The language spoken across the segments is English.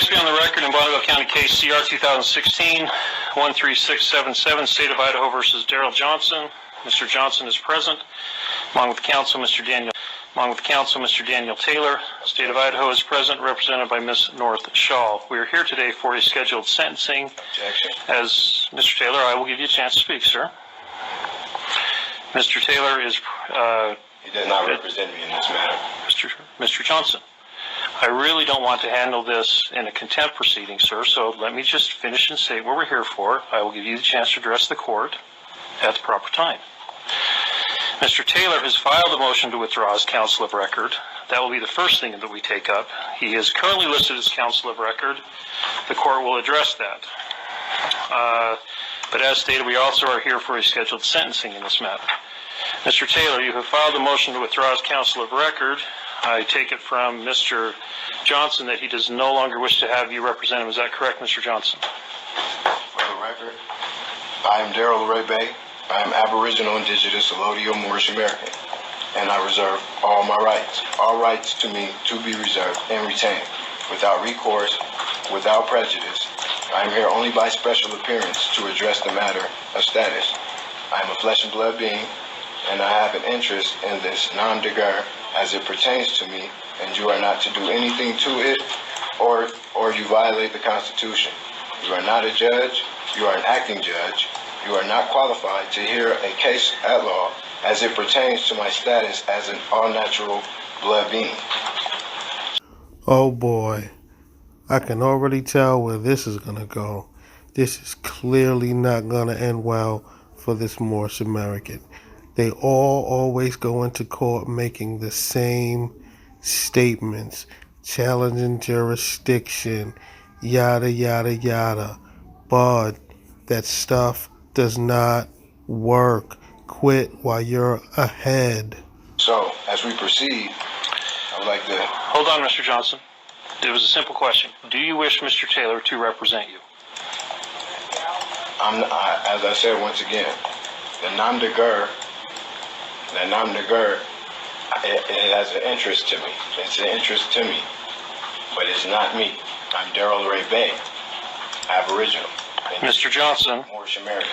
Next, be on the record in Bonneville County case CR 2016-13677, State of Idaho versus Darrell Johnson. Mr. Johnson is present, along with counsel Mr. Daniel Taylor. State of Idaho is present, represented by Ms. North Shaw. We are here today for a scheduled sentencing. Objection. As Mr. Taylor, I will give you a chance to speak, sir. Mr. Taylor is... he does not represent me in this matter. Mr. Johnson, I really don't want to handle this in a contempt proceeding, sir, so let me just finish and state what we're here for. I will give you the chance to address the court at the proper time. Mr. Taylor has filed a motion to withdraw his counsel of record. That will be the first thing that we take up. He is currently listed as counsel of record. The court will address that. But as stated, we also are here for a scheduled sentencing in this matter. Mr. Taylor, you have filed a motion to withdraw his counsel of record. I take it from Mr. Johnson that he does no longer wish to have you represent him. Is that correct, Mr. Johnson? For the record, I am Darrell Ray Bay. I am Aboriginal, Indigenous, Allodial, Moorish American, and I reserve all my rights. All rights to me to be reserved and retained, without recourse, without prejudice. I am here only by special appearance to address the matter of status. I am a flesh and blood being, and I have an interest in this nom de guerre as it pertains to me, and you are not to do anything to it, or you violate the Constitution. You are not a judge, you are an acting judge. You are not qualified to hear a case at law as it pertains to my status as an all-natural blood being. Oh boy, I can already tell where this is going to go. This is clearly not going to end well for this Moorish American. They all always go into court making the same statements, challenging jurisdiction, yada, yada, yada. But that stuff does not work. Quit while you're ahead. So, as we proceed, I would like to... Hold on, Mr. Johnson. It was a simple question. Do you wish Mr. Taylor to represent you? As I said once again, the nom de guerre, it has an interest to me. It's an interest to me, but it's not me. I'm Darrell Ray Bay, Aboriginal. Mr. Johnson, Moorish American.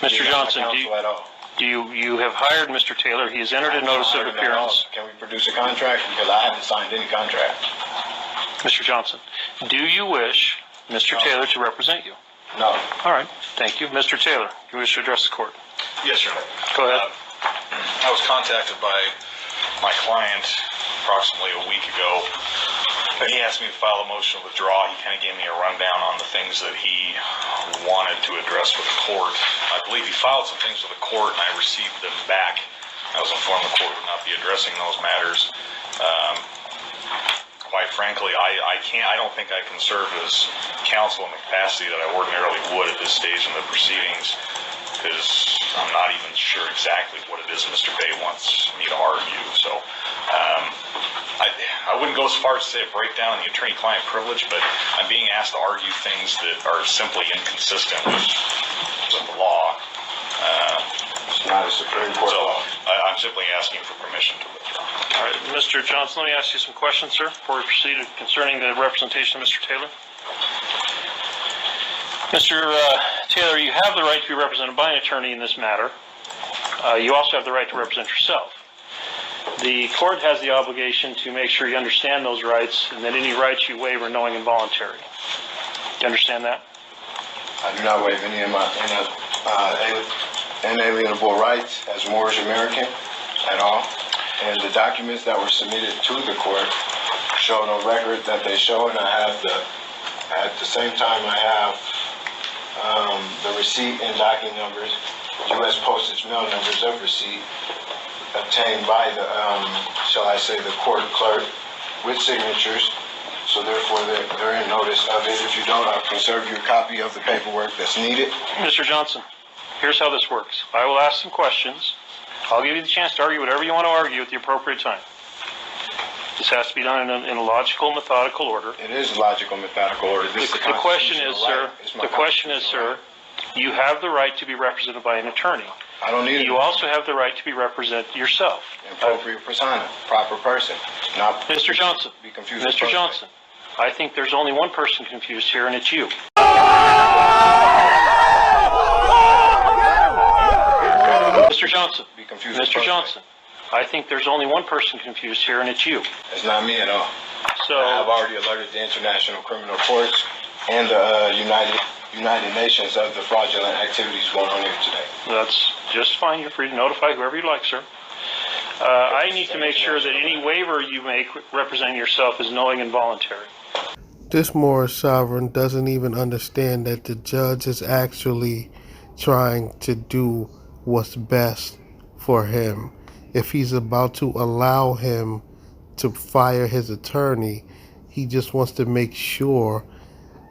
Mr. Johnson, you have hired Mr. Taylor. He has entered a notice of appearance. Can we produce a contract? Because I haven't signed any contract. Mr. Johnson, do you wish Mr. Taylor to represent you? No. All right. Thank you. Mr. Taylor, you wish to address the court? Yes, sir. Go ahead. I was contacted by my client approximately a week ago. He asked me to file a motion to withdraw. He kind of gave me a rundown on the things that he wanted to address with the court. I believe he filed some things with the court, and I received them back. I was informed the court would not be addressing those matters. Quite frankly, I don't think I can serve as counsel in the capacity that I ordinarily would at this stage in the proceedings, because I'm not even sure exactly what it is Mr. Bay wants me to argue. So I wouldn't go as far as to say a breakdown in the attorney-client privilege, but I'm being asked to argue things that are simply inconsistent with the law. It's not a Supreme Court law. I'm simply asking for permission to withdraw. All right, Mr. Johnson, let me ask you some questions, sir, before we proceed concerning the representation of Mr. Taylor. Mr. Taylor, you have the right to be represented by an attorney in this matter. You also have the right to represent yourself. The court has the obligation to make sure you understand those rights, and that any rights you waive are knowing and voluntary. Do you understand that? I do not waive any of my inalienable rights as Moorish American at all. And the documents that were submitted to the court show no record that they show, and I have at the same time I have the receipt and docking numbers, U.S. postage mail numbers of receipt obtained by the, shall I say, the court clerk with signatures. So therefore, they're in notice of it. If you don't, I'll conserve you a copy of the paperwork that's needed. Mr. Johnson, here's how this works. I will ask some questions. I'll give you the chance to argue whatever you want to argue at the appropriate time. This has to be done in a logical, methodical order. It is logical, methodical order. The question is, sir, you have the right to be represented by an attorney. I don't need it. You also have the right to be represented yourself. Appropriate persona, proper person. Not Mr. Johnson. Be confused. Mr. Johnson. I think there's only one person confused here, and it's you. Mr. Johnson. Be confused. Mr. Johnson. I think there's only one person confused here, and it's you. It's not me at all. So I've already alerted the International Criminal Courts and the United Nations of the fraudulent activities going on here today. that's just fine. You're free to notify whoever you like, sir. I need to make sure that any waiver you make representing yourself is knowing and voluntary. This Moorish sovereign doesn't even understand that the judge is actually trying to do what's best for him. If he's about to allow him to fire his attorney, he just wants to make sure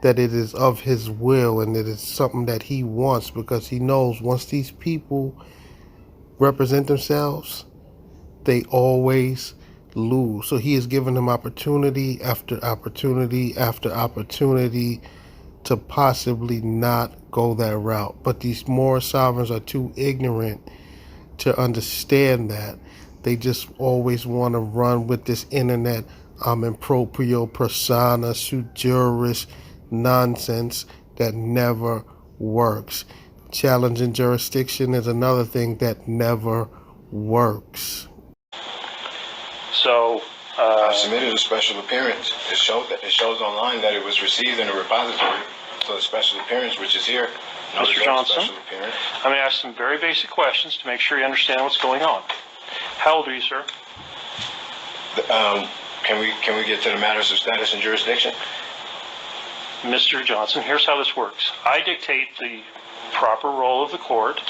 that it is of his will and that it's something that he wants, because he knows once these people represent themselves, they always lose. So he has given him opportunity after opportunity after opportunity to possibly not go that route. But these Moorish sovereigns are too ignorant to understand that. They just always want to run with this internet in proprio persona sui juris nonsense that never works. Challenging jurisdiction is another thing that never works. So I submitted a special appearance. It shows online that it was received in a repository. So the special appearance, which is here, Mr. Johnson, special appearance. I'm going to ask some very basic questions to make sure you understand what's going on. How old are you, sir? Can we get to the matters of status and jurisdiction? Mr. Johnson, here's how this works. I dictate the proper role of the court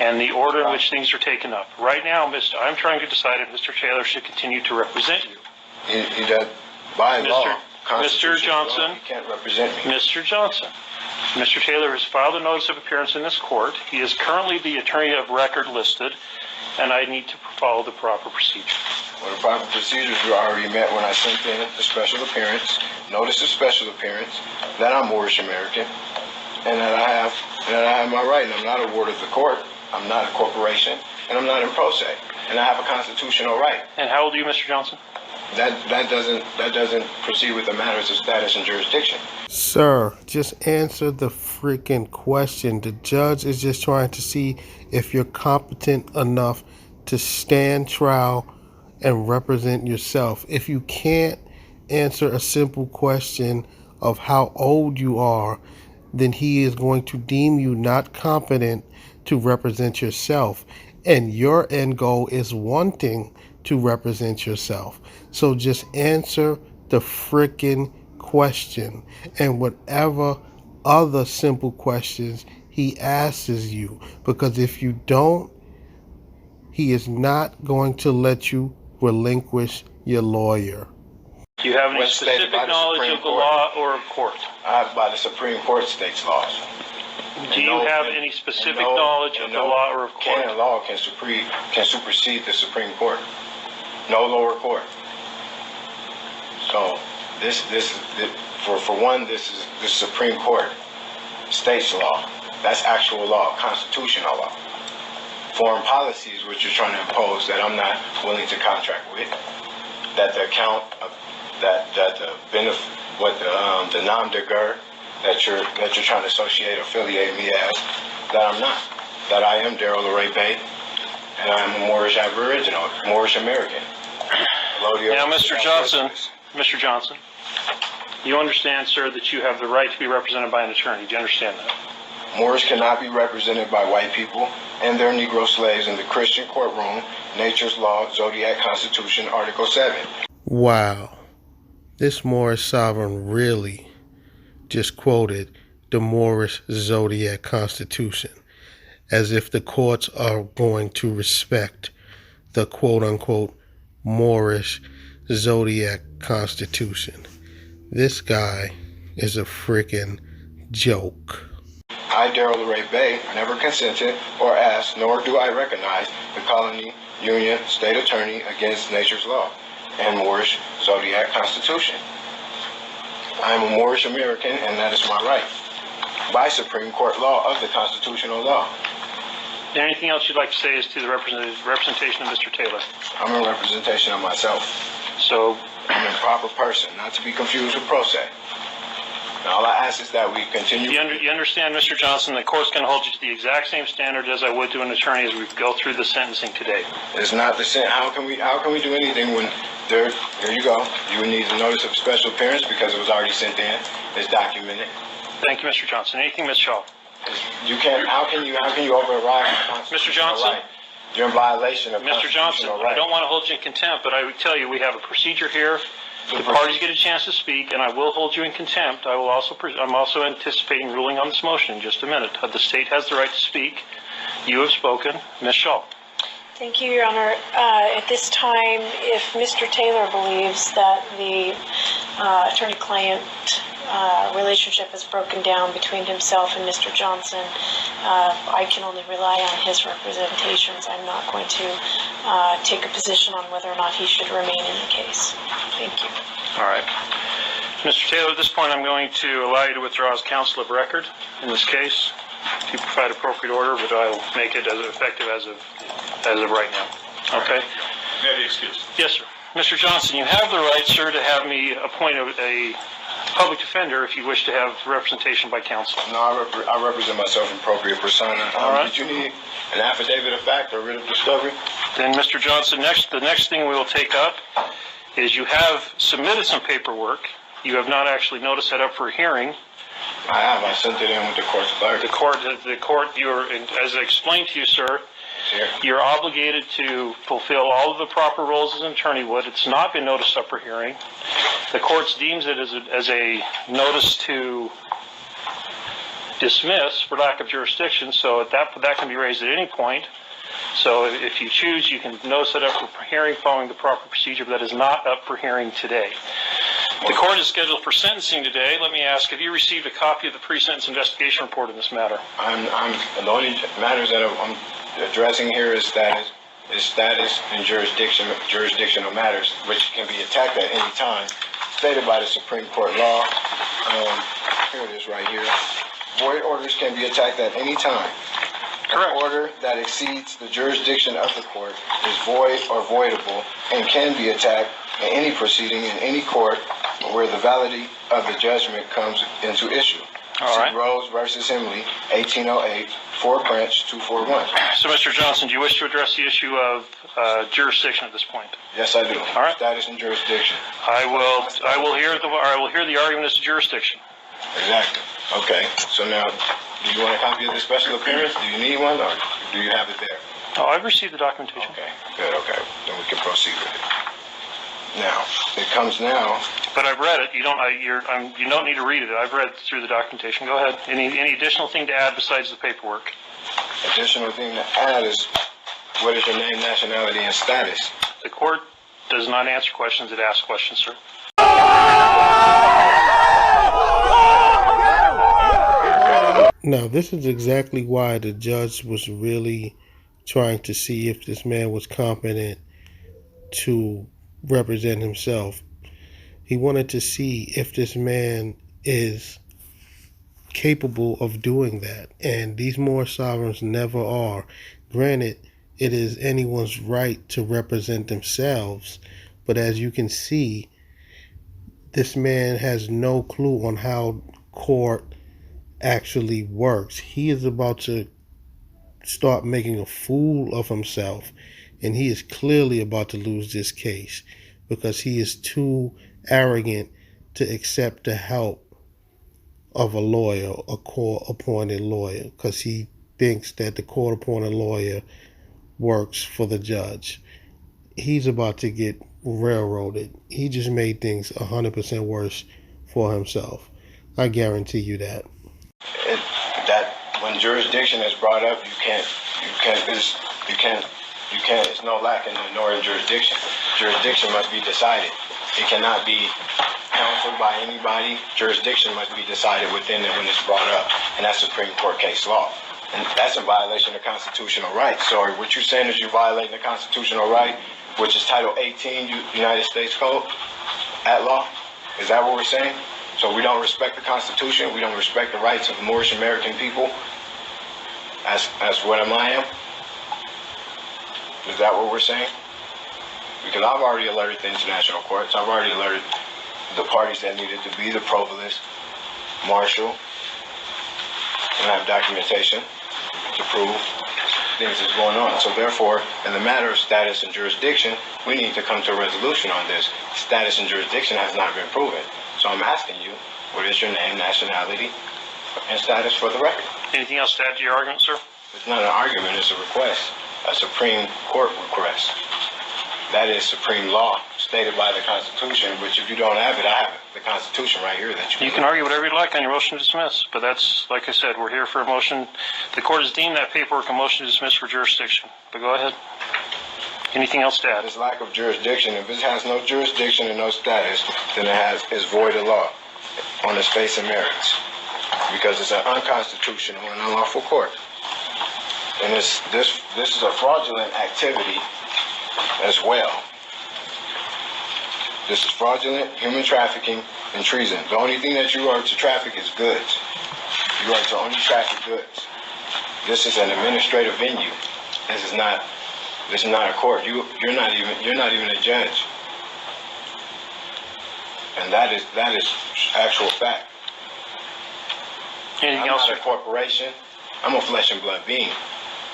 and the order in which things are taken up. Right now, I'm trying to decide if Mr. Taylor should continue to represent you. He does, by law, Mr. Johnson, law, he can't represent me. Mr. Johnson, Mr. Taylor has filed a notice of appearance in this court. He is currently the attorney of record listed, and I need to follow the proper procedure. Well, the proper procedures were already met when I sent in the special appearance, notice of special appearance, that I'm Moorish American, and that I have my right, and I'm not a ward of the court, I'm not a corporation, and I'm not in pro se, and I have a constitutional right. And how old are you, Mr. Johnson? That doesn't proceed with the matters of status and jurisdiction. Sir, just answer the freaking question. The judge is just trying to see if you're competent enough to stand trial and represent yourself. If you can't answer a simple question of how old you are, then he is going to deem you not competent to represent yourself. And your end goal is wanting to represent yourself. So just answer the freaking question and whatever other simple questions he asks you. Because if you don't, he is not going to let you relinquish your lawyer. Do you have any specific knowledge of the law or of court? I have by the Supreme Court states laws. Do you have any specific knowledge of the law or of court? Canaan law can supersede the Supreme Court. No lower court. So this for one, this is the Supreme Court states law. That's actual law, constitutional law. Foreign policies which you're trying to impose that I'm not willing to contract with. That the account of that the benefit, what the nom de guerre that you're trying to affiliate me as, that I'm not. That I am Daryl Ray Bay, and I'm a Moorish Aboriginal, Moorish American. Now, Mr. Johnson, you understand, sir, that you have the right to be represented by an attorney. Do you understand that? Moors cannot be represented by white people and their Negro slaves in the Christian courtroom, nature's law, Zodiac Constitution, Article 7. Wow. This Moorish sovereign really just quoted the Moorish Zodiac Constitution as if the courts are going to respect the quote-unquote Moorish Zodiac Constitution. This guy is a freaking joke. I, Daryl Ray Bay, never consented or asked, nor do I recognize the colony, union, state attorney against nature's law and Moorish Zodiac Constitution. I am a Moorish American, and that is my right by Supreme Court law of the constitutional law. Anything else you'd like to say as to the representation of Mr. Taylor? I'm a representation of myself. So I'm a proper person, not to be confused with pro se. And all I ask is that we continue. You understand, Mr. Johnson, the court's going to hold you to the exact same standard as I would to an attorney as we go through the sentencing today. It's not the same. How can we do anything when here you go. You would need a notice of special appearance because it was already sent in. It's documented. Thank you, Mr. Johnson. Anything, Ms. Shaw? You can't. How can you override the constitutional Mr. Johnson? right? You're in violation of Mr. Johnson, right. I don't want to hold you in contempt, but I would tell you we have a procedure here. The parties get a chance to speak, and I will hold you in contempt. I'm also anticipating ruling on this motion in just a minute. The state has the right to speak. You have spoken. Ms. Shaw. Thank you, Your Honor. At this time, if Mr. Taylor believes that the attorney-client relationship has broken down between himself and Mr. Johnson, I can only rely on his representations. I'm not going to take a position on whether or not he should remain in the case. Thank you. All right. Mr. Taylor, at this point, I'm going to allow you to withdraw as counsel of record in this case. If you provide appropriate order, but I'll make it as effective as of right now. Okay? May I be excused? Yes, sir. Mr. Johnson, you have the right, sir, to have me appoint a public defender if you wish to have representation by counsel. No, I represent myself in appropriate persona. All right. Did you need an affidavit of fact or writ of discovery? Then, Mr. Johnson, the next thing we will take up is you have submitted some paperwork. You have not actually noticed that up for a hearing. I have. I sent it in with the court's clerk. The court, as I explained to you, sir, Here. you're obligated to fulfill all of the proper roles as an attorney would. It's not been noticed up for hearing. The court deems it as a notice to dismiss for lack of jurisdiction, so that can be raised at any point. So if you choose, you can notice that up for hearing following the proper procedure, but that is not up for hearing today. The court is scheduled for sentencing today. Let me ask, have you received a copy of the pre-sentence investigation report in this matter? The only matters that I'm addressing here is status and jurisdictional matters, which can be attacked at any time, stated by the Supreme Court law. Here it is right here. Void orders can be attacked at any time. Correct. An order that exceeds the jurisdiction of the court is void or voidable and can be attacked in any proceeding in any court where the validity of the judgment comes into issue. All right. See Rose versus Hemley, 1808, 4 French, 241. So, Mr. Johnson, do you wish to address the issue of jurisdiction at this point? Yes, I do. All right. Status and jurisdiction. I will hear the argument as to jurisdiction. Exactly. Okay. So now, do you want a copy of the special appearance? Do you need one, or do you have it there? Oh, I've received the documentation. Okay. Good. Okay. Then we can proceed with it. Now, it comes now. But I've read it. You don't need to read it. I've read through the documentation. Go ahead. Any additional thing to add besides the paperwork? Additional thing to add is, what is your name, nationality, and status? The court does not answer questions. It asks questions, sir. Now, this is exactly why the judge was really trying to see if this man was competent to represent himself. He wanted to see if this man is capable of doing that. And these Moorish sovereigns never are. Granted, it is anyone's right to represent themselves. But as you can see, this man has no clue on how court actually works. He is about to start making a fool of himself, and he is clearly about to lose this case because he is too arrogant to accept the help of a lawyer, a court-appointed lawyer, because he thinks that the court-appointed lawyer works for the judge. He's about to get railroaded. He just made things 100% worse for himself. I guarantee you that. That when jurisdiction is brought up, it's no lack in the northern jurisdiction. Jurisdiction must be decided. It cannot be counseled by anybody. Jurisdiction must be decided within it when it's brought up, and that's Supreme Court case law. And that's a violation of constitutional rights. So what you're saying is you're violating the constitutional right, which is Title 18 United States Code at law? Is that what we're saying? So we don't respect the Constitution, we don't respect the rights of the Moorish American people as what I am? Is that what we're saying? because I've already alerted the international courts. I've already alerted the parties that needed to be, the provost, marshal, and I have documentation to prove things that's going on. So therefore, in the matter of status and jurisdiction, we need to come to a resolution on this. Status and jurisdiction has not been proven. So I'm asking you, what is your name, nationality, and status for the record? Anything else to add to your argument, sir? It's not an argument, it's a request, a Supreme Court request. That is supreme law stated by the Constitution, which if you don't have it, I have the Constitution right here that you can argue whatever you'd like on your motion to dismiss, but that's, like I said, we're here for a motion. The court has deemed that paperwork a motion to dismiss for jurisdiction. But go ahead. Anything else to add? This lack of jurisdiction, if it has no jurisdiction and no status, then is void of law on its face and merits, because it's an unconstitutional and unlawful court. And this is a fraudulent activity as well. This is fraudulent, human trafficking, and treason. The only thing that you are to traffic is goods. You are to only traffic goods. This is an administrative venue. This is not a court. You're not even a judge. And that is actual fact. Anything I'm else? not a corporation. I'm a flesh and blood being.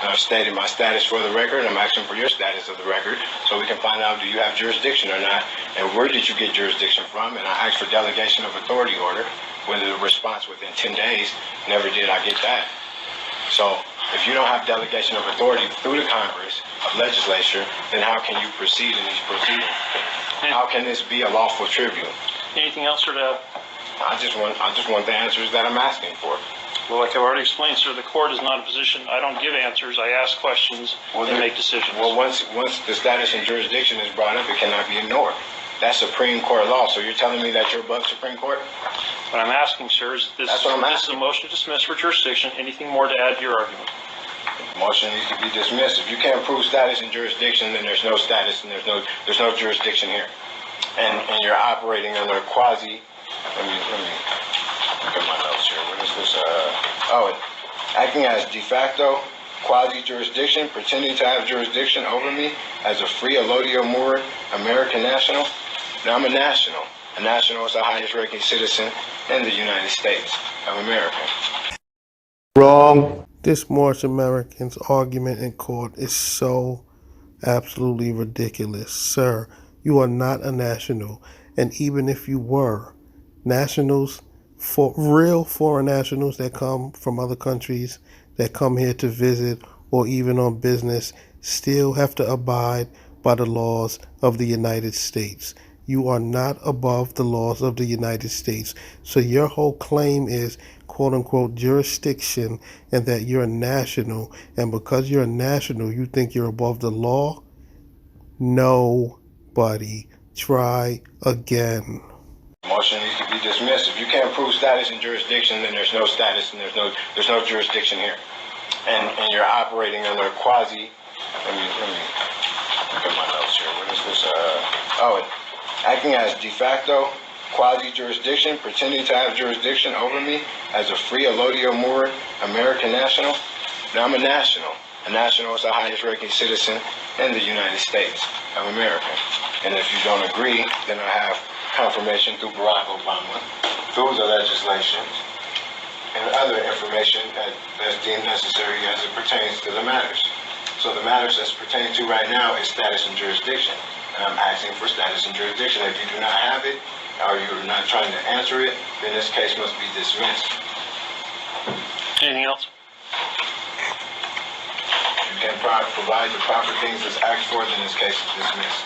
And I've stated my status for the record, and I'm asking for your status of the record so we can find out, do you have jurisdiction or not, and where did you get jurisdiction from? And I asked for delegation of authority order with a response within 10 days. Never did I get that. So if you don't have delegation of authority through the Congress of legislature, then how can you proceed in these proceedings? How can this be a lawful tribute? Anything else, sir, to add? I just want the answers that I'm asking for. Well, like I've already explained, sir, the court is not in a position. I don't give answers. I ask questions and make decisions. Well, once the status and jurisdiction is brought up, it cannot be ignored. That's Supreme Court law. So you're telling me that you're above Supreme Court? What I'm asking, sir, is this is a motion to dismiss for jurisdiction. Anything more to add to your argument? The motion needs to be dismissed. If you can't prove status and jurisdiction, then there's no status and there's no jurisdiction here. And you're operating under quasi. Let me look at my notes here. What is this? Acting as de facto quasi-jurisdiction, pretending to have jurisdiction over me as a free allotio Moor American national. Now I'm a national. A national is the highest ranking citizen in the United States of America. Wrong. This Moorish Americans argument in court is so absolutely ridiculous. Sir, you are not a national. And even if you were, nationals, for real foreign nationals that come from other countries, that come here to visit or even on business, still have to abide by the laws of the United States. You are not above the laws of the United States. So your whole claim is, quote unquote, jurisdiction, and that you're a national. And because you're a national, you think you're above the law? Nobody. Try again. Motion needs to be dismissed. If you can't prove status and jurisdiction, then there's no status and there's no jurisdiction here. And you're operating under quasi. Let me look at my notes here. What is this? Acting as de facto quasi-jurisdiction, pretending to have jurisdiction over me as a free allotio Moor American national. Now I'm a national. A national is the highest ranking citizen in the United States of America. And if you don't agree, then I have confirmation through Barack Obama, through the legislation, and other information that's deemed necessary as it pertains to the matters. So the matters that's pertaining to right now is status and jurisdiction. And I'm asking for status and jurisdiction. If you do not have it, or you're not trying to answer it, then this case must be dismissed. Anything else? If you can't provide the proper things that's asked for, then this case is dismissed.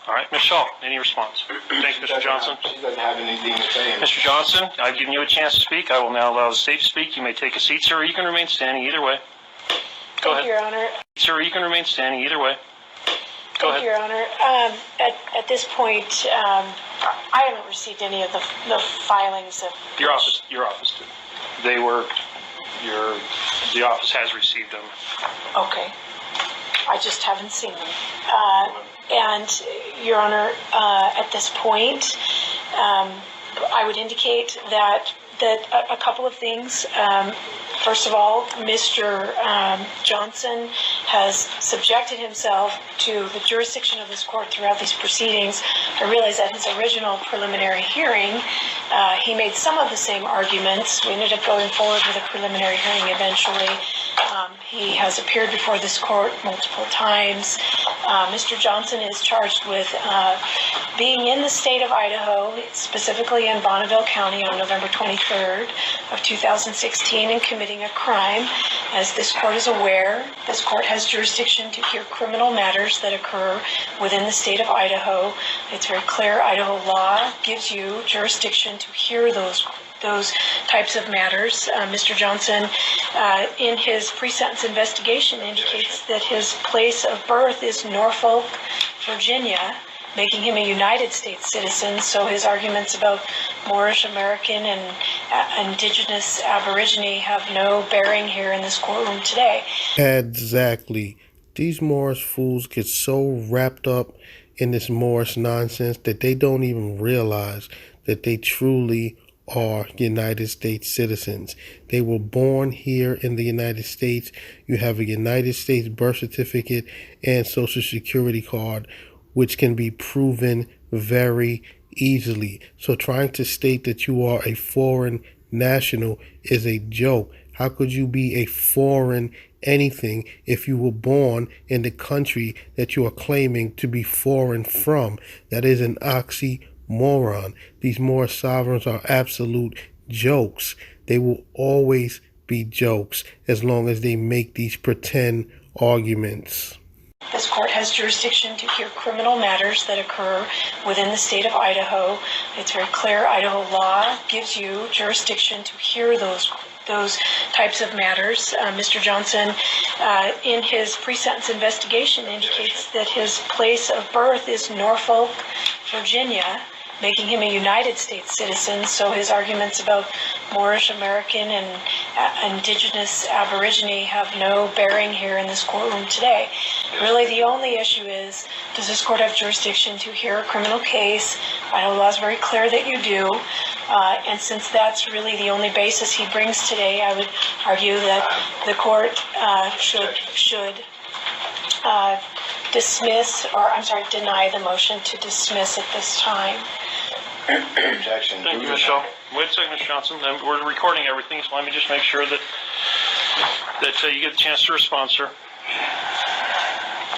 All right, Ms. Shaw, any response? Thank you, Mr. Johnson. She doesn't have anything to say. Mr. Johnson, I've given you a chance to speak. I will now allow the state to speak. You may take a seat, sir, or you can remain standing either way. Go ahead. Thank you, Your Honor. Sir, you can remain standing either way. Go ahead. Thank you, Your Honor. At this point, I haven't received any of the filings of Your office did. The office has received them. Okay. I just haven't seen them. And, Your Honor, at this point, I would indicate that that a couple of things. First of all, Mr. Johnson has subjected himself to the jurisdiction of this court throughout these proceedings. I realize that his original preliminary hearing, he made some of the same arguments. We ended up going forward with a preliminary hearing eventually. He has appeared before this court multiple times. Mr. Johnson is charged with being in the state of Idaho, specifically in Bonneville County on November 23rd of 2016 and committing a crime. As this court is aware, this court has jurisdiction to hear criminal matters that occur within the state of Idaho. It's very clear. Idaho law gives you jurisdiction to hear those types of matters. Mr. Johnson, in his pre-sentence investigation, indicates that his place of birth is Norfolk, Virginia, making him a United States citizen. So his arguments about Moorish American and indigenous Aborigine have no bearing here in this courtroom today. Exactly. These Moorish fools get so wrapped up in this Moorish nonsense that they don't even realize that they truly are United States citizens. They were born here in the United States. You have a United States birth certificate and Social Security card, which can be proven very easily. So trying to state that you are a foreign national is a joke. How could you be a foreign anything if you were born in the country that you are claiming to be foreign from? That is an oxymoron. These Moorish sovereigns are absolute jokes. They will always be jokes as long as they make these pretend arguments. This court has jurisdiction to hear criminal matters that occur within the state of Idaho. It's very clear. Idaho law gives you jurisdiction to hear those types of matters. Mr. Johnson, in his pre-sentence investigation, indicates that his place of birth is Norfolk, Virginia, making him a United States citizen. So his arguments about Moorish American and indigenous Aborigine have no bearing here in this courtroom today. Really, the only issue is, does this court have jurisdiction to hear a criminal case? Idaho law is very clear that you do. And since that's really the only basis he brings today, I would argue that the court should deny the motion to dismiss at this time. Objection. Thank you, Michelle. Wait a second, Mr. Johnson. We're recording everything, so let me just make sure that you get a chance to respond, sir.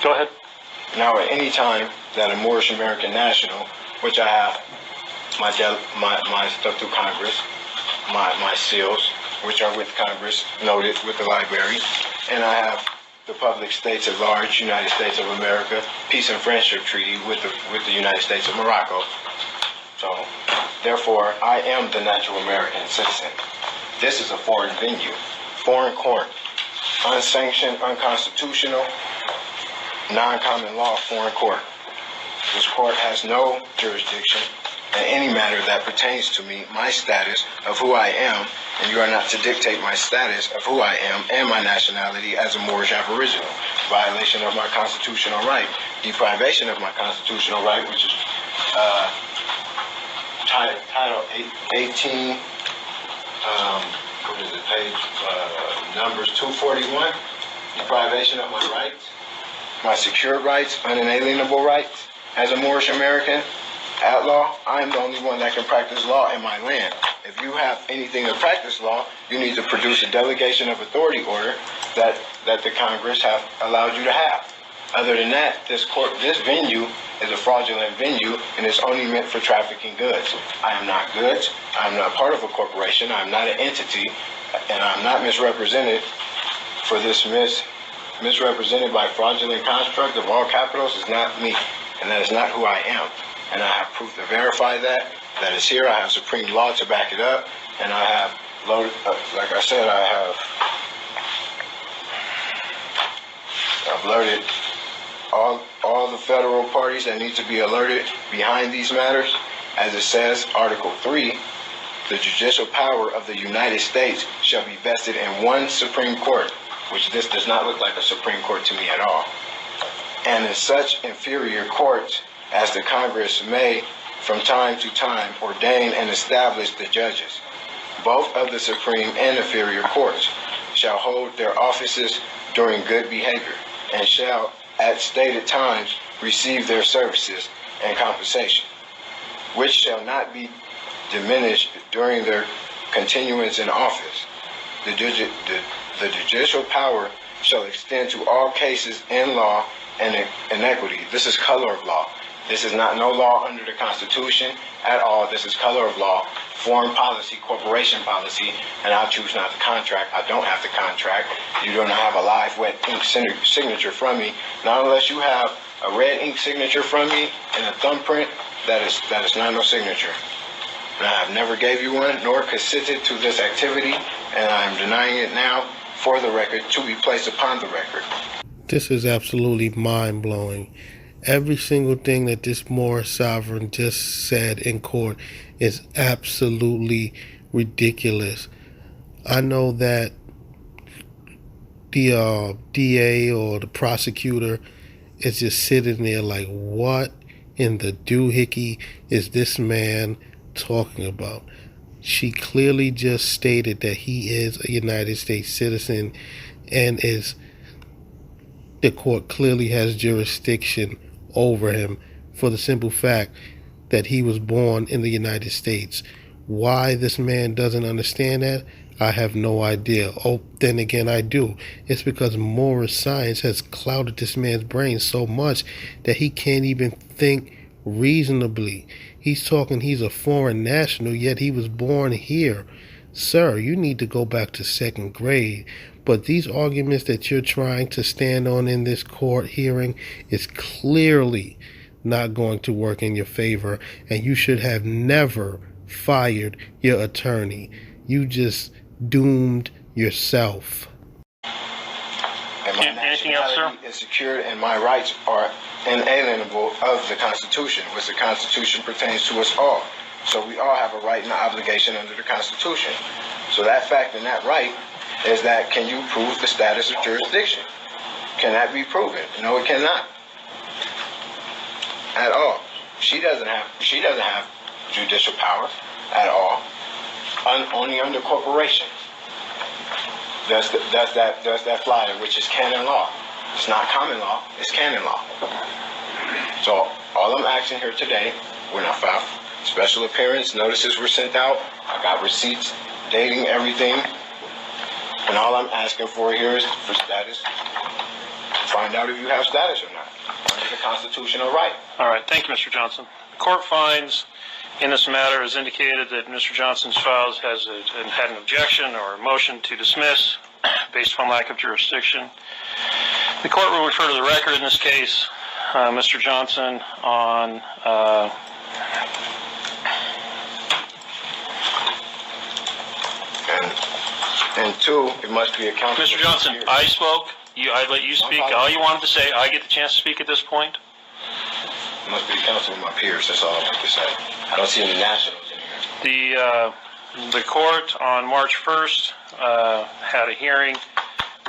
Go ahead. Now, at any time that a Moorish American national, which I have my stuff through Congress, my seals, which are with Congress, noted with the library, and I have the public states at large, United States of America, peace and friendship treaty with the United States of Morocco. So, therefore, I am the natural American citizen. This is a foreign venue, foreign court, unsanctioned, unconstitutional, non-common law foreign court. This court has no jurisdiction in any matter that pertains to me, my status of who I am, and you are not to dictate my status of who I am and my nationality as a Moorish Aboriginal. Violation of my constitutional right, deprivation of my constitutional right, which is Title 18, what is it, page, numbers 241, deprivation of my rights, my secured rights, unalienable rights. As a Moorish American outlaw, I am the only one that can practice law in my land. If you have anything to practice law, you need to produce a delegation of authority order that the Congress have allowed you to have. Other than that, this venue is a fraudulent venue, and it's only meant for trafficking goods. I am not goods. I am not part of a corporation. I am not an entity, and I'm not misrepresented for this misrepresented by fraudulent construct of all capitals is not me, and that is not who I am. And I have proof to verify that is here. I have supreme law to back it up, and I have loaded, like I said, I've alerted all the federal parties that need to be alerted behind these matters. As it says, Article 3, the judicial power of the United States shall be vested in one Supreme Court, which this does not look like a Supreme Court to me at all, and in such inferior courts as the Congress may from time to time ordain and establish the judges. both of the supreme and inferior courts, shall hold their offices during good behavior, and shall at stated times receive their services and compensation, which shall not be diminished during their continuance in office. The judicial power shall extend to all cases in law and inequity. This is color of law. This is not no law under the Constitution at all. This is color of law, foreign policy, corporation policy, and I choose not to contract. I don't have to contract. You don't have a live wet ink signature from me. Not unless you have a red ink signature from me and a thumbprint, that is not no signature. And I have never gave you one, nor consented to this activity, and I am denying it now for the record, to be placed upon the record. This is absolutely mind-blowing. Every single thing that this Moorish sovereign just said in court is absolutely ridiculous. I know that the DA or the prosecutor is just sitting there like, what in the doohickey is this man talking about? She clearly just stated that he is a United States citizen, and the court clearly has jurisdiction over him for the simple fact that he was born in the United States. Why this man doesn't understand that, I have no idea. Oh, then again, I do. It's because Moorish science has clouded this man's brain so much that he can't even think reasonably. He's talking he's a foreign national, yet he was born here. Sir, you need to go back to second grade. But these arguments that you're trying to stand on in this court hearing is clearly not going to work in your favor, and you should have never fired your attorney. You just doomed yourself. And my nationality is secured, and my rights are inalienable of the Constitution, which the Constitution pertains to us all. So we all have a right and an obligation under the Constitution. So that fact and that right is that, can you prove the status of jurisdiction? Can that be proven? No, it cannot. At all. She doesn't have judicial power at all. Only under corporation. Does that fly, which is canon law. It's not common law, it's canon law. So all I'm asking here today, when I filed special appearance, notices were sent out, I got receipts dating everything, and all I'm asking for here is for status. Find out if you have status or not under the constitutional right. All right, thank you, Mr. Johnson. The court finds in this matter has indicated that Mr. Johnson's files had an objection or a motion to dismiss based upon lack of jurisdiction. The court will refer to the record in this case, Mr. Johnson, on and two, it must be accountable. Mr. Johnson, I spoke. I let you speak. All you wanted to say, I get the chance to speak at this point. It must be accountable with my peers. That's all I want to say. I don't see any nationals in here. The court on March 1st had a hearing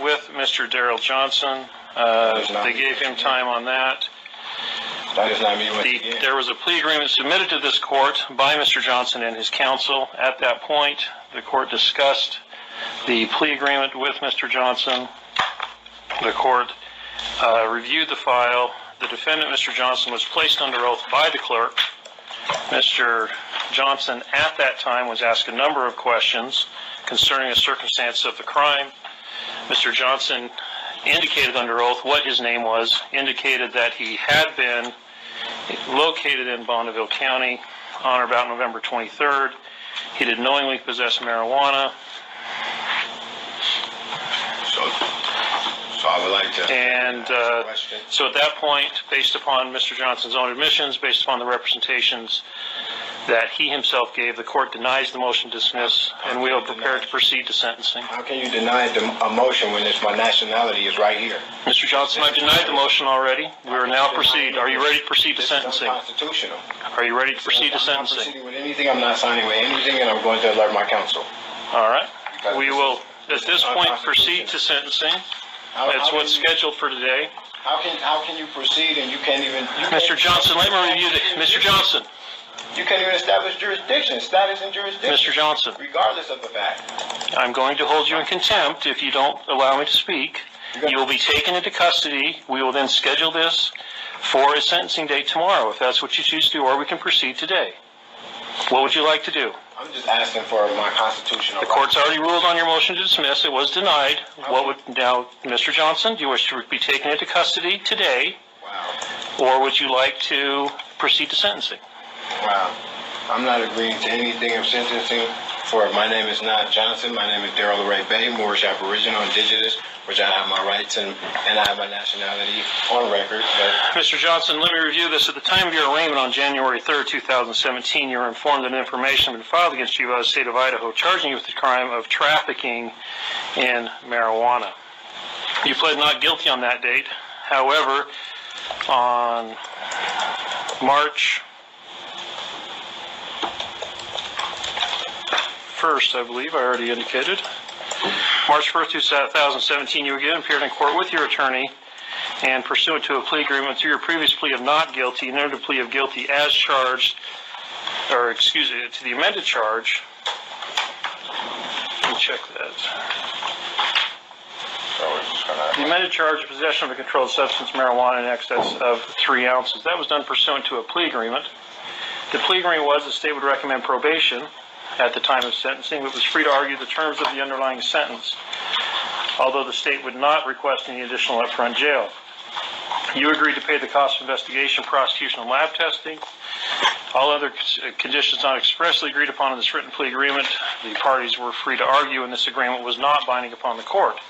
with Mr. Darrell Johnson. They gave him time on that. That is not me once again. There was a plea agreement submitted to this court by Mr. Johnson and his counsel. At that point, the court discussed the plea agreement with Mr. Johnson. The court reviewed the file. The defendant, Mr. Johnson, was placed under oath by the clerk. Mr. Johnson, at that time, was asked a number of questions concerning the circumstances of the crime. Mr. Johnson indicated under oath what his name was, indicated that he had been located in Bonneville County on or about November 23rd. He did knowingly possess marijuana. So I would like to so at that point, based upon Mr. Johnson's own admissions, based upon the representations that he himself gave, the court denies the motion to dismiss, and we are prepared to proceed to sentencing. How can you deny a motion when my nationality is right here? Mr. Johnson, I denied the motion already. We are now proceed. Are you ready to proceed to sentencing? It's unconstitutional. Are you ready to proceed to I'm not sentencing? proceeding with anything. I'm not signing with anything, and I'm going to alert my counsel. All right. We will, at this point, proceed to sentencing. That's what's scheduled for today. How can you proceed and you can't even... Mr. Johnson, let me review the... Mr. Johnson. You can't even establish jurisdiction, status and jurisdiction. Mr. Johnson, regardless of the fact. I'm going to hold you in contempt if you don't allow me to speak. You will be taken into custody. We will then schedule this for a sentencing date tomorrow, if that's what you choose to do, or we can proceed today. What would you like to do? I'm just asking for my constitutional The court's already ruled on your motion to dismiss. It was denied. What would now, Mr. Johnson, do you wish to be taken into custody today? Wow. Or would you like to proceed to sentencing? Wow. I'm not agreeing to anything of sentencing. For my name is not Johnson. My name is Daryl Ray Bay, Moorish Aboriginal Indigenous, which I have my rights and I have my nationality on record. But Mr. Johnson, let me review this. At the time of your arraignment on January 3rd, 2017, you were informed that information had been filed against you by the state of Idaho, charging you with the crime of trafficking in marijuana. You pled not guilty on that date. However, on March 1st, I believe, I already indicated. March 1st, 2017, you again appeared in court with your attorney and pursuant to a plea agreement through your previous plea of not guilty, and entered a plea of guilty as charged, or excuse me, to the amended charge. Let me check that. The amended charge of possession of a controlled substance, marijuana, in excess of 3 ounces. That was done pursuant to a plea agreement. The plea agreement was the state would recommend probation at the time of sentencing, but was free to argue the terms of the underlying sentence, although the state would not request any additional upfront jail. You agreed to pay the cost of investigation, prosecution, and lab testing. All other conditions not expressly agreed upon in this written plea agreement, the parties were free to argue, and this agreement was not binding upon the court.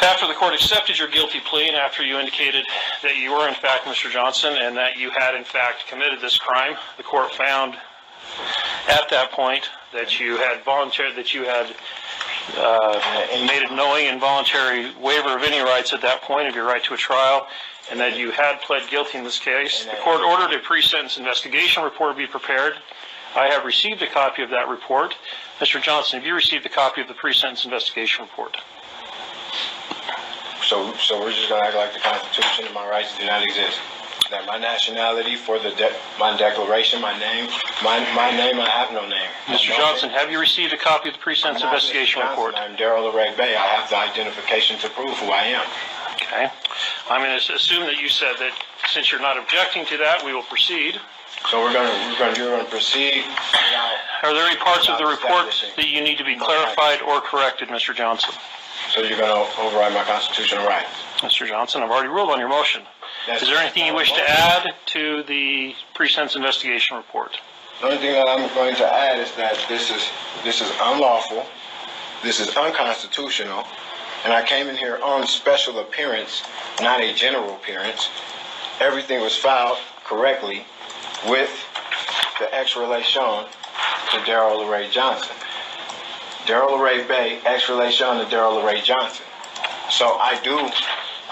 After the court accepted your guilty plea, and after you indicated that you were in fact Mr. Johnson and that you had in fact committed this crime, the court found at that point that you had made a knowing and voluntary waiver of any rights at that point of your right to a trial, and that you had pled guilty in this case. The court ordered a pre-sentence investigation report be prepared. I have received a copy of that report. Mr. Johnson, have you received a copy of the pre-sentence investigation report? So we're just going to act like the Constitution and my rights do not exist. That my nationality for my declaration, my name, I have no name. Mr. Johnson, have you received a copy of the pre-sentence investigation report? I'm Daryl Ray Bay. I have the identification to prove who I am. Okay. I'm going to assume that you said that since you're not objecting to that, we will proceed. So we're going to proceed. Are there any parts of the report that you need to be clarified or corrected, Mr. Johnson? So you're going to override my constitutional rights? Mr. Johnson, I've already ruled on your motion. Is there anything you wish to add to the pre-sentence investigation report? The only thing that I'm going to add is that this is unlawful, this is unconstitutional, and I came in here on special appearance, not a general appearance. Everything was filed correctly with the ex-relation to Daryl Ray Johnson. Daryl Ray Bay, ex-relation to Daryl Ray Johnson. So I do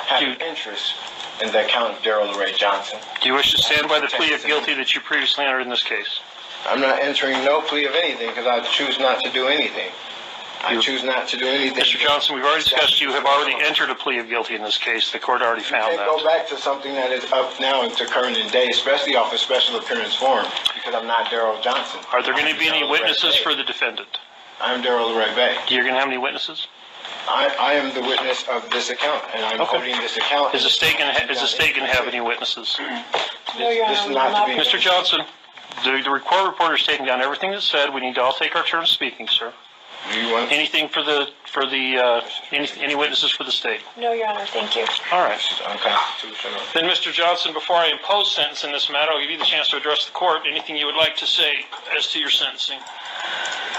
have an interest in the account of Daryl Ray Johnson. Do you wish to stand by the plea of guilty that you previously entered in this case? I'm not entering no plea of anything because I choose not to do anything. I choose not to do anything. Mr. Johnson, we've already discussed you have already entered a plea of guilty in this case. The court already found that. You can't go back to something that is up now into current and day, especially off a special appearance form, because I'm not Daryl Johnson. Are there going to be any witnesses for the defendant? I'm Daryl Ray Bay. You're going to have any witnesses? I am the witness of this account, and I'm holding this account. Is the state going to have any witnesses? No, Your Honor, This is not to be. Mr. Johnson, the court reporter is taking down everything that's said. We need to all take our turn speaking, sir. Do you want anything any witnesses for the state? No, Your Honor, thank you. All right. This is unconstitutional. Then, Mr. Johnson, before I impose sentence in this matter, I'll give you the chance to address the court. Anything you would like to say as to your sentencing?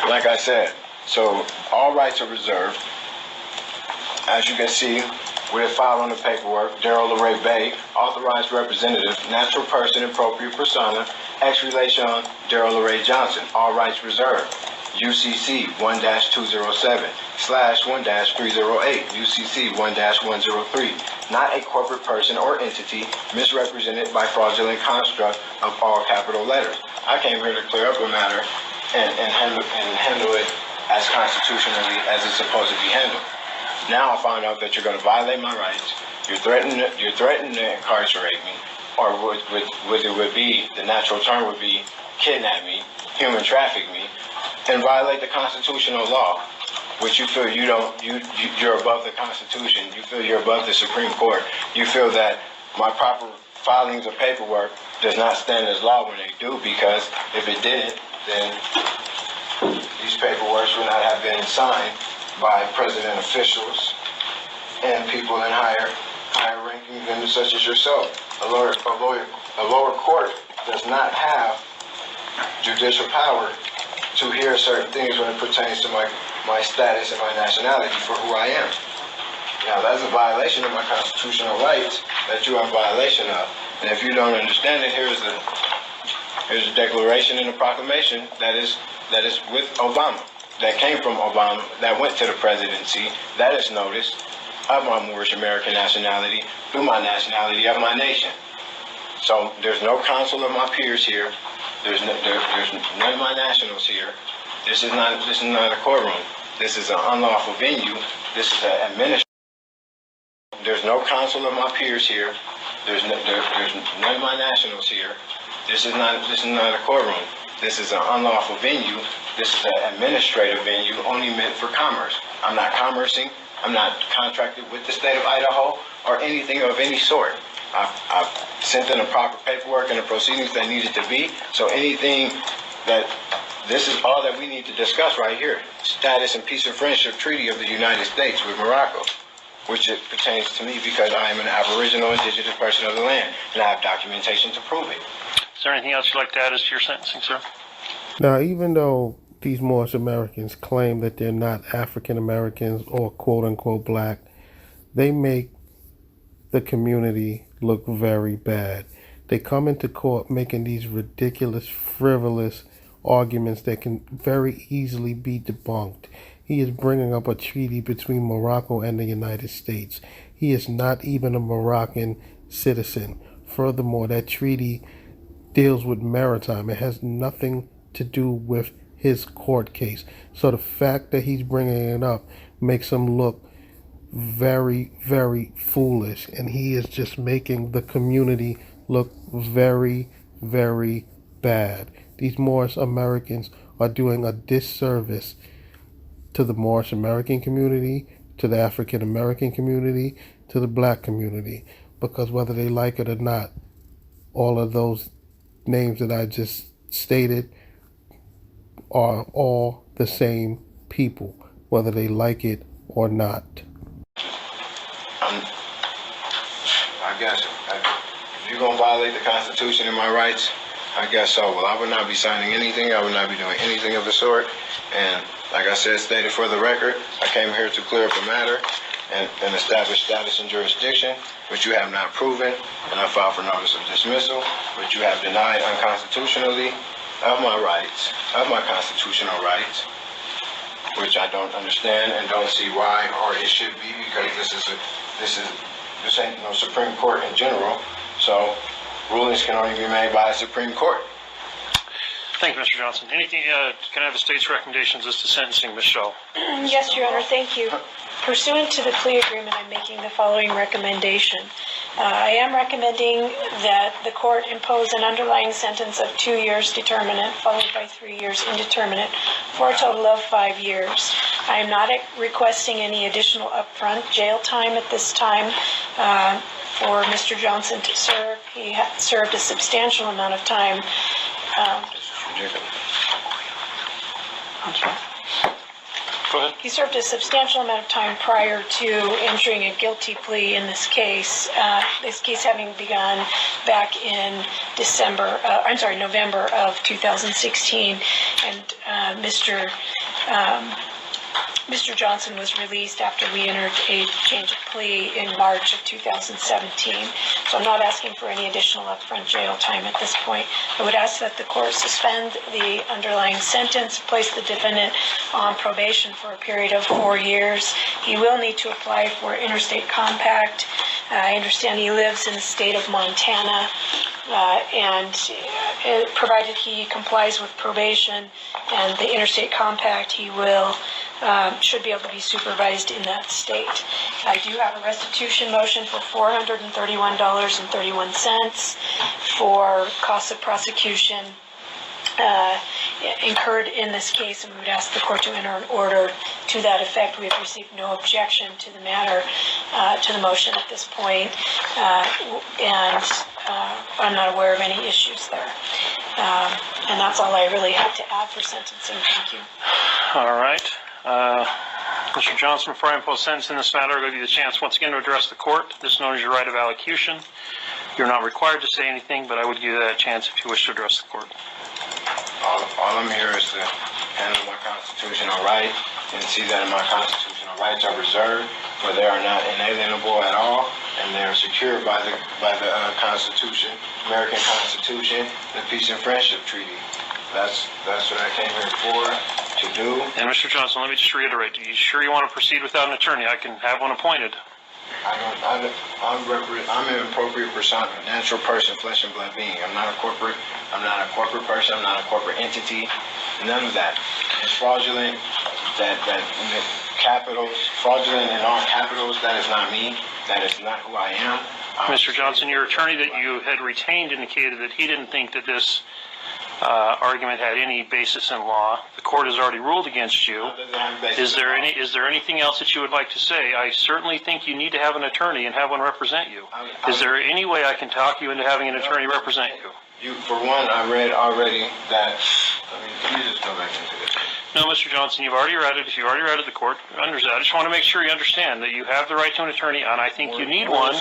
Like I said, so all rights are reserved. As you can see, with a file on the paperwork, Daryl Ray Bay, authorized representative, natural person, appropriate persona, ex-relation, Daryl Ray Johnson, all rights reserved. UCC 1-207/1-308, UCC 1-103, not a corporate person or entity misrepresented by fraudulent construct of all capital letters. I came here to clear up a matter and handle it as constitutionally as it's supposed to be handled. Now I find out that you're going to violate my rights. You're threatening to incarcerate me. or would be, the natural term would be kidnap me, human traffic me, and violate the constitutional law, which you feel you're above the Constitution, you feel you're above the Supreme Court, you feel that my proper filings of paperwork does not stand as law when they do, because if it didn't, then these paperwork would not have been signed by president officials and people in higher ranking than such as yourself. A lower court does not have judicial power to hear certain things when it pertains to my status and my nationality for who I am. Now, that's a violation of my constitutional rights that you are in violation of. And if you don't understand it, here's a declaration and a proclamation that is with Obama, that came from Obama, that went to the presidency, that is notice of my Moorish American nationality through my nationality of my nation. So there's no council of my peers here. There's none of my nationals here. This is not a courtroom. This is an unlawful venue. This is an administration. There's no council of my peers here. There's none of my nationals here. This is not a courtroom. This is an unlawful venue. This is an administrative venue only meant for commerce. I'm not commercing. I'm not contracted with the state of Idaho or anything of any sort. I've sent in the proper paperwork and the proceedings that needed to be. So anything this is all that we need to discuss right here. Status and peace and friendship treaty of the United States with Morocco, which it pertains to me because I am an Aboriginal indigenous person of the land, and I have documentation to prove it. Is there anything else you'd like to add as to your sentencing, sir? Now, even though these Moorish Americans claim that they're not African Americans or quote-unquote black, they make the community look very bad. They come into court making these ridiculous, frivolous arguments that can very easily be debunked. He is bringing up a treaty between Morocco and the United States. He is not even a Moroccan citizen. Furthermore, that treaty deals with maritime. It has nothing to do with his court case. So the fact that he's bringing it up makes him look very, very foolish. And he is just making the community look very, very bad. These Moorish Americans are doing a disservice to the Moorish American community, to the African American community, to the black community. Because whether they like it or not, all of those names that I just stated are all the same people, whether they like it or not. I guess if you're going to violate the Constitution and my rights, I guess so. Well, I would not be signing anything. I would not be doing anything of the sort. And like I said, stated for the record, I came here to clear up the matter and establish status and jurisdiction, which you have not proven. And I filed for notice of dismissal, which you have denied unconstitutionally of my rights, of my constitutional rights, which I don't understand and don't see why or it should be, because this ain't no Supreme Court in general. So rulings can only be made by a Supreme Court. Thank you, Mr. Johnson. Anything? Can I have the state's recommendations as to sentencing, Ms. Shaw? Yes, Your Honor. Thank you. Pursuant to the plea agreement, I'm making the following recommendation. I am recommending that the court impose an underlying sentence of 2 years determinate, followed by 3 years indeterminate, for a total of 5 years. I am not requesting any additional upfront jail time at this time for Mr. Johnson to serve. He served a substantial amount of time. I'm sorry. Go ahead. He served a substantial amount of time prior to entering a guilty plea in this case having begun back in November of 2016, and Mr. Johnson was released after we entered a change of plea in March of 2017. So I'm not asking for any additional upfront jail time at this point. I would ask that the court suspend the underlying sentence, place the defendant on probation for a period of 4 years. He will need to apply for interstate compact. I understand he lives in the state of Montana, and provided he complies with probation and the interstate compact, he will should be able to be supervised in that state. I do have a restitution motion for $431.31 for costs of prosecution incurred in this case, and we would ask the court to enter an order to that effect. We have received no objection to the matter, to the motion at this point, and I'm not aware of any issues there. And that's all I really have to add for sentencing. Thank you. All right. Mr. Johnson, before I impose sentence in this matter, I'll give you the chance once again to address the court. This is known as your right of allocution. You're not required to say anything, but I would give you that chance if you wish to address the court. All I'm here is to handle my constitutional right and see that my constitutional rights are reserved, for they are not inalienable at all, and they are secured by the Constitution, American Constitution, the Peace and Friendship Treaty. That's what I came here for, to do. And Mr. Johnson, let me just reiterate, are you sure you want to proceed without an attorney? I can have one appointed. I'm an appropriate persona, natural person, flesh and blood being. I'm not a corporate person, I'm not a corporate entity, none of that. It's fraudulent, that in the capitals, fraudulent in all capitals, that is not me, that is not who I am. Mr. Johnson, your attorney that you had retained indicated that he didn't think that this argument had any basis in law. The court has already ruled against you. Is there anything else that you would like to say? I certainly think you need to have an attorney and have one represent you. Is there any way I can talk you into having an attorney represent you? For one, I read already that. Can you just go back into this? No, Mr. Johnson, you've already read it. If you already read it, the court understands. I just want to make sure you understand that you have the right to an attorney, and I think you need one.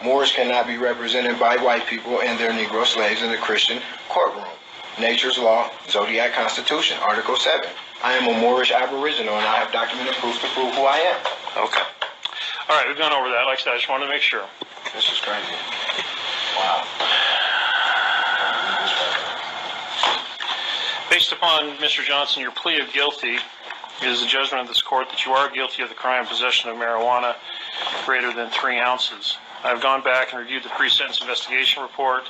Moors cannot be represented by white people and their Negro slaves in the Christian courtroom. Nature's law, Zodiac Constitution, Article 7. I am a Moorish Aboriginal, and I have documented proof to prove who I am. Okay. All right, we've gone over that. Like I said, I just wanted to make sure. This is crazy. Wow. Based upon, Mr. Johnson, your plea of guilty, it is the judgment of this court that you are guilty of the crime of possession of marijuana greater than 3 ounces. I've gone back and reviewed the pre-sentence investigation report.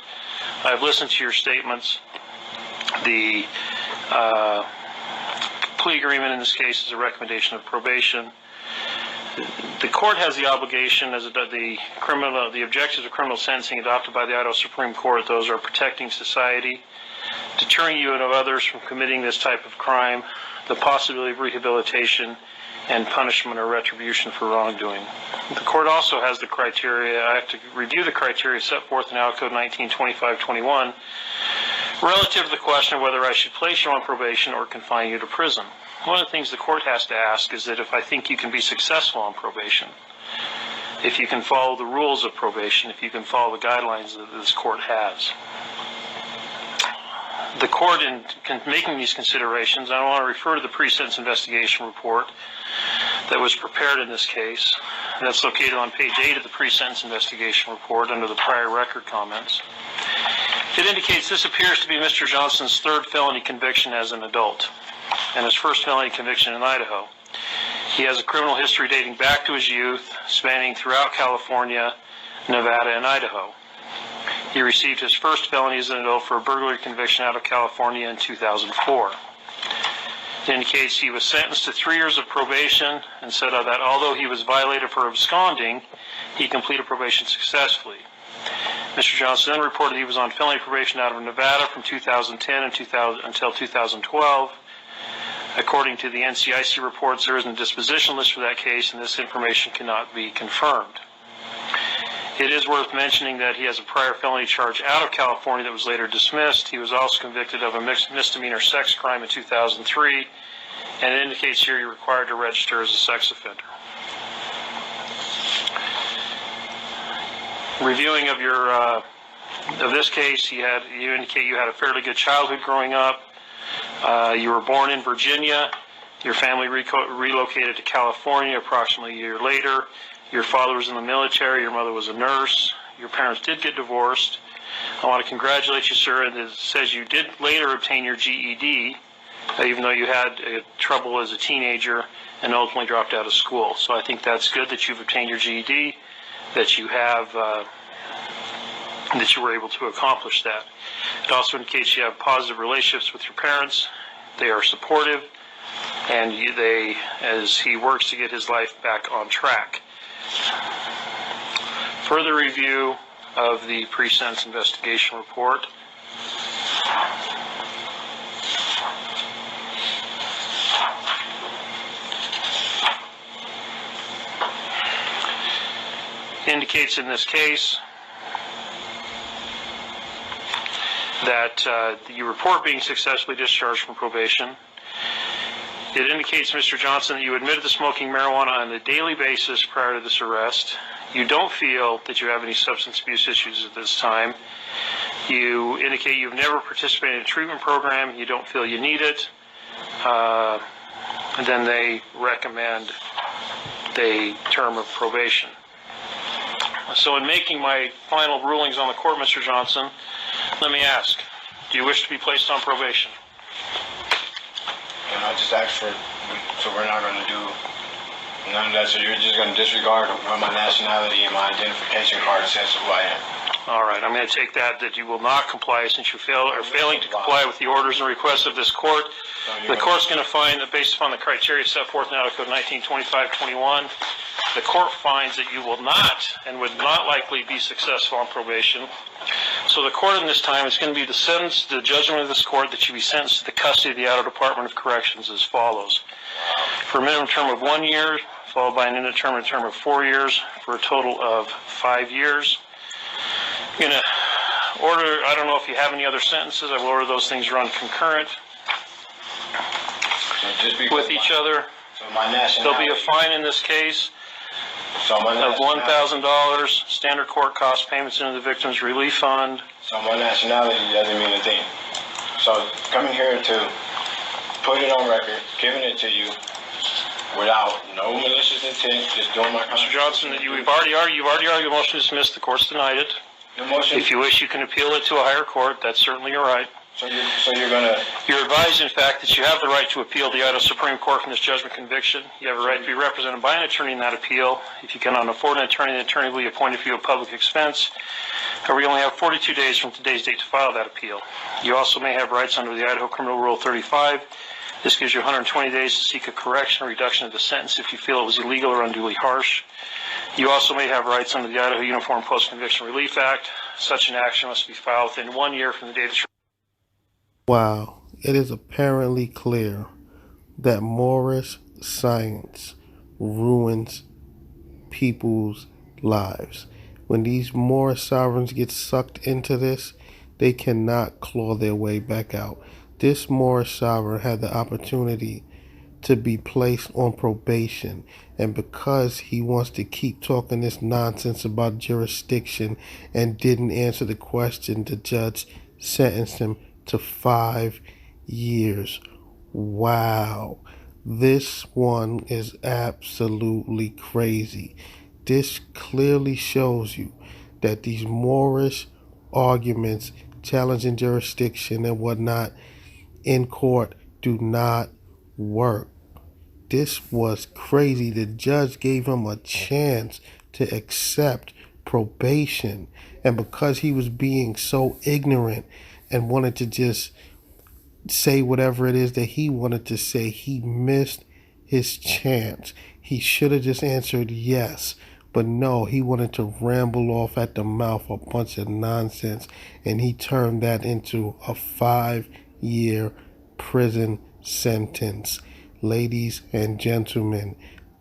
I've listened to your statements. The plea agreement in this case is a recommendation of probation. The court has the obligation, as the objectives of criminal sentencing adopted by the Idaho Supreme Court, those are protecting society, deterring you and others from committing this type of crime, the possibility of rehabilitation, and punishment or retribution for wrongdoing. The court also has the criteria. I have to review the criteria set forth in Al Code 1925-21 relative to the question of whether I should place you on probation or confine you to prison. One of the things the court has to ask is that if I think you can be successful on probation, if you can follow the rules of probation, if you can follow the guidelines that this court has. The court, in making these considerations, I want to refer to the pre-sentence investigation report that was prepared in this case. That's located on page 8 of the pre-sentence investigation report under the prior record comments. It indicates this appears to be Mr. Johnson's 3rd felony conviction as an adult and his 1st felony conviction in Idaho. He has a criminal history dating back to his youth, spanning throughout California, Nevada, and Idaho. He received his 1st felony as an adult for a burglary conviction out of California in 2004. It indicates he was sentenced to 3 years of probation and said that although he was violated for absconding, he completed probation successfully. Mr. Johnson then reported he was on felony probation out of Nevada from 2010 until 2012. According to the NCIC reports, there isn't a disposition list for that case, and this information cannot be confirmed. It is worth mentioning that he has a prior felony charge out of California that was later dismissed. He was also convicted of a misdemeanor sex crime in 2003, and it indicates here you're required to register as a sex offender. Reviewing of your of this case, you indicate you had a fairly good childhood growing up. You were born in Virginia. Your family relocated to California approximately a year later. Your father was in the military. Your mother was a nurse. Your parents did get divorced. I want to congratulate you, sir. And it says you did later obtain your GED, even though you had trouble as a teenager and ultimately dropped out of school. So I think that's good that you've obtained your GED, that you have, that you were able to accomplish that. It also indicates you have positive relationships with your parents. They are supportive. and as he works to get his life back on track. Further review of the pre-sentence investigation report. Indicates in this case that you report being successfully discharged from probation. It indicates, Mr. Johnson, that you admitted to smoking marijuana on a daily basis prior to this arrest. You don't feel that you have any substance abuse issues at this time. You indicate you've never participated in a treatment program. You don't feel you need it. And then they recommend the term of probation. So in making my final rulings on the court, Mr. Johnson, let me ask, do you wish to be placed on probation? And I just asked for, so we're not going to do none of that, so you're just going to disregard my nationality and my identification card says who I am. All right, I'm going to take that you will not comply since you are failing to comply with the orders and requests of this court. The court's going to find that based upon the criteria set forth in Out Code 1925-21, the court finds that you will not and would not likely be successful on probation. So the court in this time is going to be the judgment of this court that you be sentenced to the custody of the Idaho Department of Corrections as follows. For a minimum term of 1 year, followed by an indeterminate term of 4 years, for a total of 5 years. I'm going to order, I don't know if you have any other sentences, I will order those things run concurrent with each other. So my nationality. There'll be a fine in this case of $1,000, standard court cost payments into the Victims Relief Fund. So my nationality doesn't mean a thing. So coming here to put it on record, giving it to you without no malicious intent, just doing my Mr. Johnson, you've already argued the motion to dismiss. The court's denied it. If you wish, you can appeal it to a higher court. That's certainly your right. So you're going to... You're advised, in fact, that you have the right to appeal the Idaho Supreme Court from this judgment conviction. You have a right to be represented by an attorney in that appeal. If you cannot afford an attorney, the attorney will be appointed for you at public expense. However, you only have 42 days from today's date to file that appeal. You also may have rights under the Idaho Criminal Rule 35. This gives you 120 days to seek a correction or reduction of the sentence if you feel it was illegal or unduly harsh. You also may have rights under the Idaho Uniform Post-Conviction Relief Act. Such an action must be filed within 1 year from the date of... Wow, it is apparently clear that Moorish science ruins people's lives. When these Moorish sovereigns get sucked into this, they cannot claw their way back out. This Moorish sovereign had the opportunity to be placed on probation, and because he wants to keep talking this nonsense about jurisdiction and didn't answer the question, the judge sentenced him to 5 years. Wow, this one is absolutely crazy. This clearly shows you that these Moorish arguments challenging jurisdiction and whatnot in court do not work. This was crazy. The judge gave him a chance to accept probation, and because he was being so ignorant and wanted to just say whatever it is that he wanted to say, he missed his chance. He should have just answered yes, but no, he wanted to ramble off at the mouth a bunch of nonsense, and he turned that into a 5-year prison sentence. Ladies and gentlemen,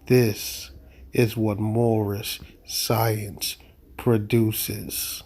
this is what Moorish science produces.